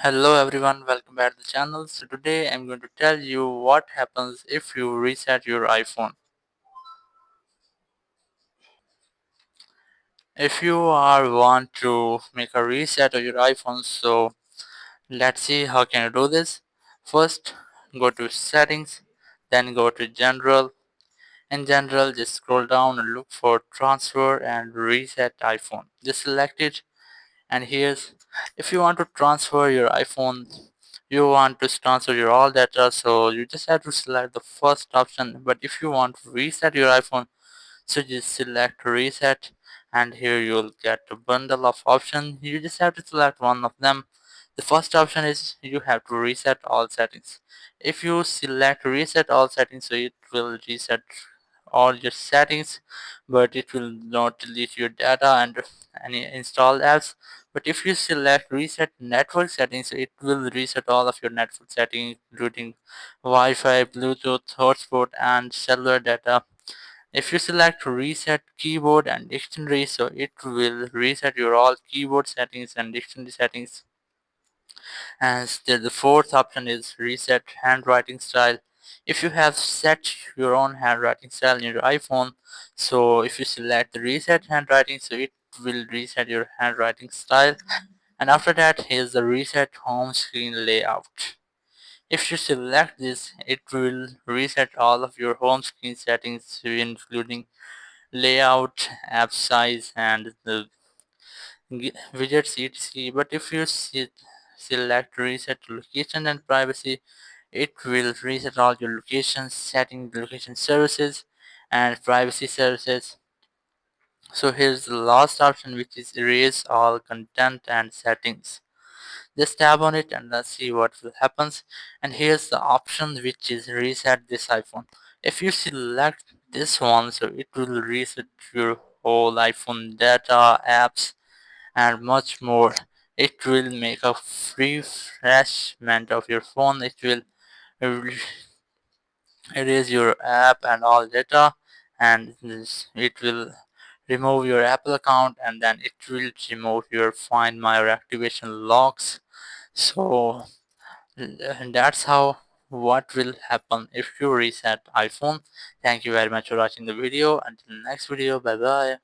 Hello everyone, welcome back to the channel. So today I'm going to tell you what happens if you reset your iPhone. If you want to make a reset of your iPhone, so let's see how can you do this. First, go to settings, then go to general. In general, just scroll down and look for transfer and reset iPhone. Just select it, and here's if you want to transfer your iPhone, you want to transfer your all data, so you just have to select the first option. But if you want to reset your iPhone, so just select reset, and here you'll get a bundle of options. You just have to select one of them. The first option is you have to reset all settings. If you select reset all settings, so it will reset all your settings, but it will not delete your data and any installed apps. But if you select reset network settings, it will reset all of your network settings, including Wi-Fi, Bluetooth, hotspot, and cellular data. If you select reset keyboard and dictionary, so it will reset your all keyboard settings and dictionary settings. And still the fourth option is reset handwriting style. If you have set your own handwriting style in your iPhone, so if you select the reset handwriting, so it will reset your handwriting style. And after that, here's the reset home screen layout. If you select this, it will reset all of your home screen settings, including layout, app size, and the widgets etc. But if you select reset location and privacy, it will reset all your locations, setting location services and privacy services. So here's the last option, which is erase all content and settings. Just tap on it and let's see what will happen. And here's the option, which is reset this iPhone. If you select this one, so it will reset your whole iPhone data, apps, and much more. It will make a refreshment of your phone. It will erase your app and all data, and it will remove your Apple account, and then it will remove your Find My or activation locks. So that's how what will happen if you reset iPhone. Thank you very much for watching the video. Until next video, bye bye.